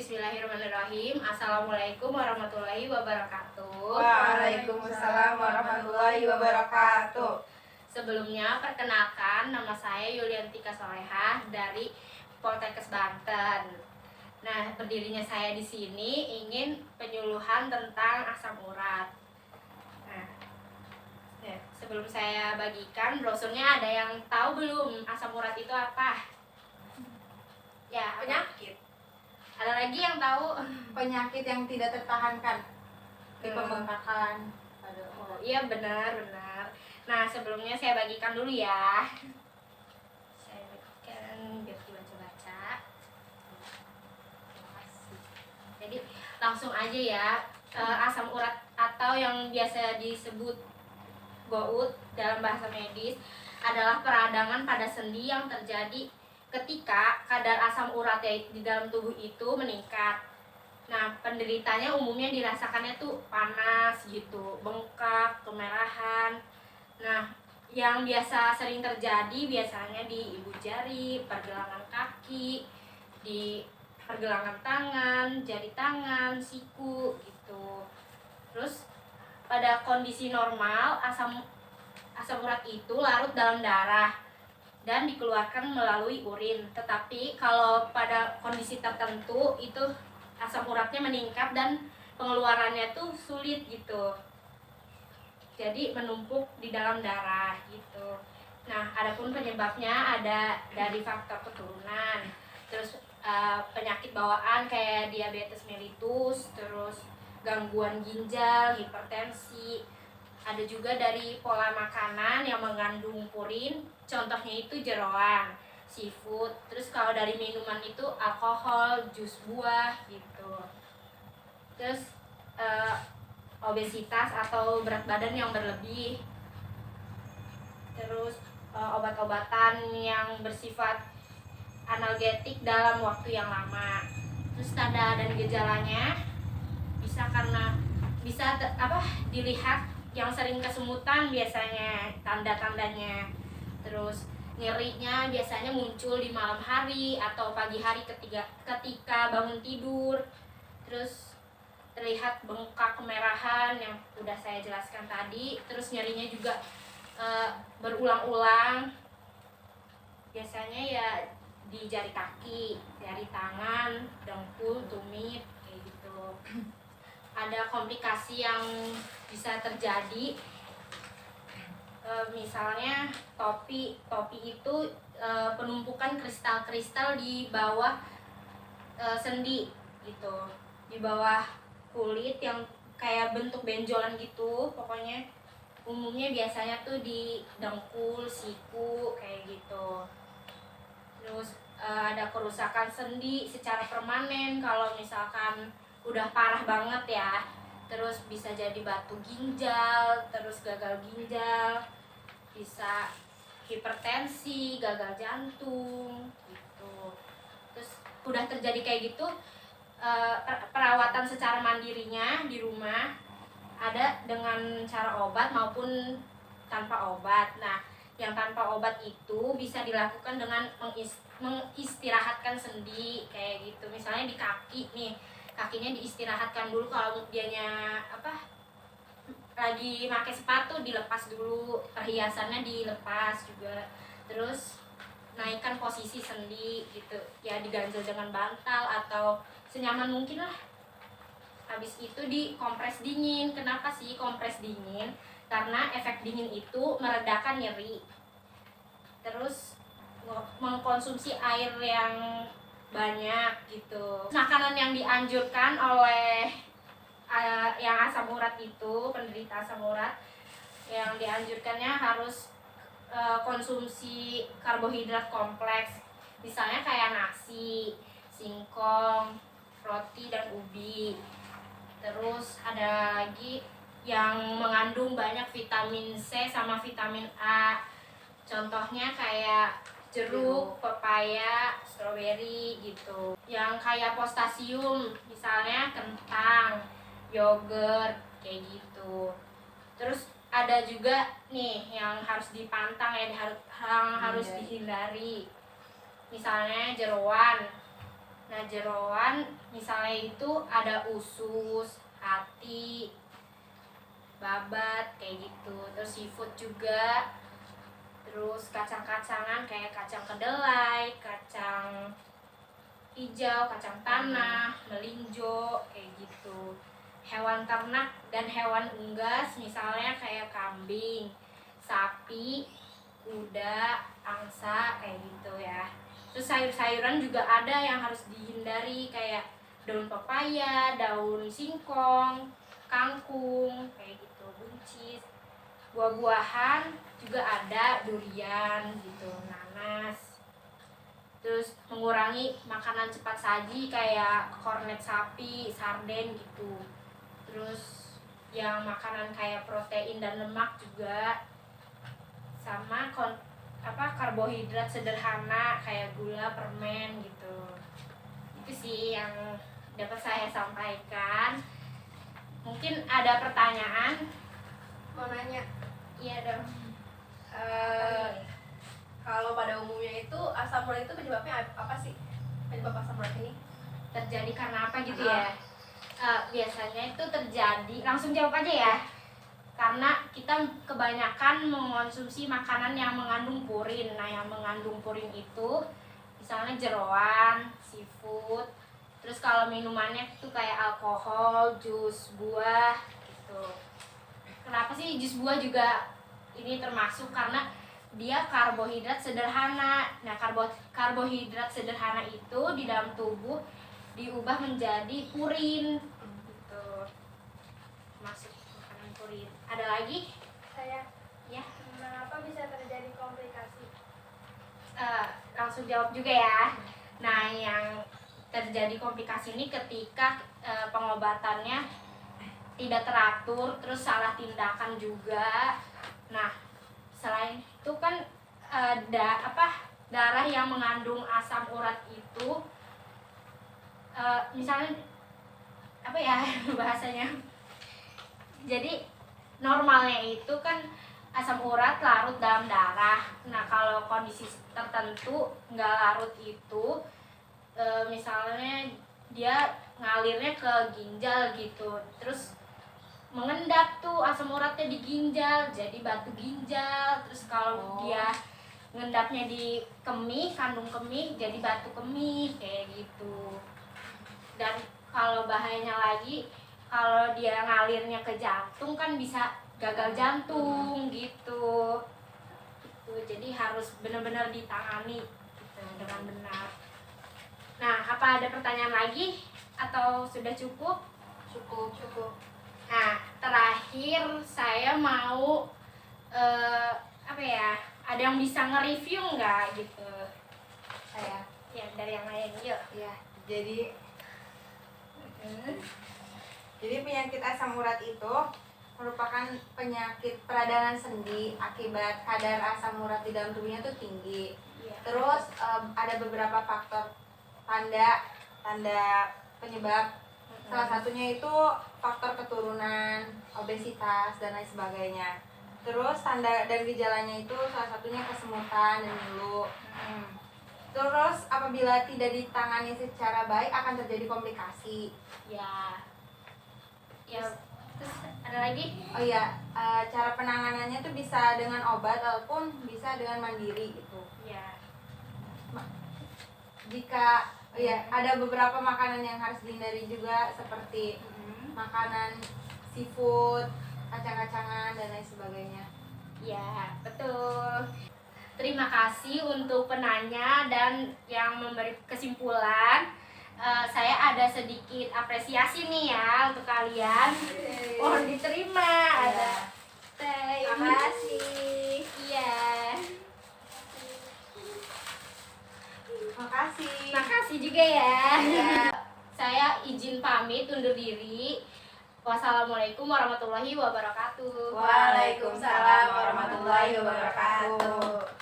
Bismillahirrahmanirrahim. Assalamualaikum warahmatullahi wabarakatuh. Waalaikumsalam warahmatullahi wabarakatuh. Sebelumnya perkenalkan, nama saya Yuliantika Solehah dari Poltekkes Banten. Nah, berdirinya saya di sini ingin penyuluhan tentang asam urat. Nah, sebelum saya bagikan brosurnya, ada yang tahu belum asam urat itu apa? Ya, Penyakit. Ada lagi yang tahu? Penyakit yang tidak tertahankan di pembengkakan. Oh iya, benar. Nah, sebelumnya saya bagikan dulu ya. Saya bagikan biar dibaca-baca. Jadi langsung aja ya. Asam urat atau yang biasa disebut gout dalam bahasa medis adalah peradangan pada sendi yang terjadi ketika kadar asam urat di dalam tubuh itu meningkat. Nah, penderitanya umumnya dirasakannya tuh panas gitu, bengkak, kemerahan. Nah, yang biasa sering terjadi biasanya di ibu jari, pergelangan kaki, di pergelangan tangan, jari tangan, siku gitu. Terus pada kondisi normal asam urat itu larut dalam darah dan dikeluarkan melalui urin. Tetapi kalau pada kondisi tertentu itu asam uratnya meningkat dan pengeluarannya tuh sulit gitu. Jadi menumpuk di dalam darah gitu. Nah, adapun penyebabnya ada dari faktor keturunan, terus penyakit bawaan kayak diabetes mellitus, terus gangguan ginjal, hipertensi. Ada juga dari pola makanan yang mengandung purin, contohnya itu jeroan, seafood. Terus kalau dari minuman itu alkohol, jus buah gitu. Terus obesitas atau berat badan yang berlebih. Terus obat-obatan yang bersifat analgetik dalam waktu yang lama. Terus tanda dan gejalanya bisa dilihat yang sering kesemutan biasanya tanda-tandanya. Terus nyerinya biasanya muncul di malam hari atau pagi hari ketika bangun tidur. Terus terlihat bengkak, kemerahan yang udah saya jelaskan tadi. Terus nyerinya juga berulang-ulang. Biasanya ya di jari kaki, jari tangan, dengkul, tumit kayak gitu. Ada komplikasi yang bisa terjadi, misalnya topi itu penumpukan kristal-kristal di bawah sendi gitu, di bawah kulit yang kayak bentuk benjolan gitu. Pokoknya umumnya biasanya tuh di dengkul, siku kayak gitu. Terus ada kerusakan sendi secara permanen kalau misalkan udah parah banget ya. Terus bisa jadi batu ginjal, terus gagal ginjal, bisa hipertensi, gagal jantung gitu. Terus udah terjadi kayak gitu, perawatan secara mandirinya di rumah ada dengan cara obat maupun tanpa obat. Nah, yang tanpa obat itu bisa dilakukan dengan mengistirahatkan sendi kayak gitu. Misalnya di kaki nih, kakinya diistirahatkan dulu. Kalau dianya lagi pakai sepatu, dilepas dulu, perhiasannya dilepas juga. Terus naikkan posisi sendi gitu ya, diganjel dengan bantal atau senyaman mungkin lah. Habis itu dikompres dingin. Kenapa sih kompres dingin? Karena efek dingin itu meredakan nyeri. Terus mengkonsumsi air yang banyak gitu. Makanan yang dianjurkan oleh yang asam urat itu, penderita asam urat, yang dianjurkannya harus konsumsi karbohidrat kompleks. Misalnya kayak nasi, singkong, roti dan ubi. Terus ada lagi yang mengandung banyak vitamin C sama vitamin A. Contohnya kayak jeruk, pepaya, stroberi gitu. Yang kayak postasium, misalnya kentang, yogurt kayak gitu. Terus ada juga nih yang harus dipantang ya, yang harus dihindari. Misalnya jeroan. Nah, jeroan misalnya itu ada usus, hati, babat kayak gitu. Terus seafood juga. Terus kacang-kacangan kayak kacang kedelai, kacang hijau, kacang tanah, melinjo kayak gitu. Hewan ternak dan hewan unggas misalnya kayak kambing, sapi, kuda, angsa kayak gitu ya. Terus sayur-sayuran juga ada yang harus dihindari kayak daun pepaya, daun singkong, kangkung kayak gitu, buncis. Buah-buahan juga ada, durian gitu, nanas. Terus mengurangi makanan cepat saji kayak kornet sapi, sarden gitu. Terus yang makanan kayak protein dan lemak juga, sama karbohidrat sederhana kayak gula, permen gitu. Itu sih yang dapat saya sampaikan. Mungkin ada pertanyaan? Mau nanya, Iya dong. kalau pada umumnya itu asam urat itu penyebabnya apa sih? Penyebab asam urat ini? Terjadi karena apa gitu ya? Biasanya itu terjadi, langsung jawab aja ya. Karena kita kebanyakan mengonsumsi makanan yang mengandung purin. Nah, yang mengandung purin itu misalnya jeroan, seafood. Terus kalau minumannya itu kayak alkohol, jus buah gitu. Kenapa sih jus buah juga ini termasuk? Karena dia karbohidrat sederhana. Nah, karbohidrat sederhana itu di dalam tubuh diubah menjadi purin gitu. Masuk makanan purin. Ada lagi? Saya, Ya, mengapa bisa terjadi komplikasi? langsung jawab juga ya. Nah, yang terjadi komplikasi ini ketika pengobatannya tidak teratur, terus salah tindakan juga. Nah, selain itu kan darah yang mengandung asam urat itu misalnya apa ya bahasanya, jadi normalnya itu kan asam urat larut dalam darah. Nah, kalau kondisi tertentu nggak larut itu, misalnya dia ngalirnya ke ginjal gitu, terus mengendap tuh asam uratnya di ginjal, jadi batu ginjal. Terus kalau dia ngendapnya di kemih, kandung kemih, jadi batu kemih kayak gitu. Dan kalau bahayanya lagi, kalau dia ngalirnya ke jantung kan bisa gagal jantung gitu. Jadi harus benar-benar ditangani gitu, dengan benar. Nah, apa ada pertanyaan lagi atau sudah cukup? Cukup. Nah, terakhir saya mau ada yang bisa nge-review nggak gitu? Saya ya dari yang lain yuk. Ya, jadi penyakit asam urat itu merupakan penyakit peradangan sendi akibat kadar asam urat di dalam tubuhnya itu tinggi. Iya. Terus ada beberapa faktor tanda penyebab. Salah satunya itu faktor keturunan, obesitas, dan lain sebagainya. Terus tanda dan gejalanya itu salah satunya kesemutan dan ngilu. Terus apabila tidak ditangani secara baik akan terjadi komplikasi. Ya. Terus ada lagi? Oh iya, cara penanganannya tuh bisa dengan obat ataupun bisa dengan mandiri gitu. Ya. Jika ada beberapa makanan yang harus dihindari juga seperti makanan seafood, kacang-kacangan dan lain sebagainya. Ya, betul. Terima kasih untuk penanya dan yang memberi kesimpulan. Saya ada sedikit apresiasi nih ya untuk kalian. Mohon diterima. Ada teh. Terima kasih. Iya. Makasih. Makasih juga ya. Saya izin pamit undur diri. Wassalamualaikum warahmatullahi wabarakatuh. Waalaikumsalam warahmatullahi wabarakatuh.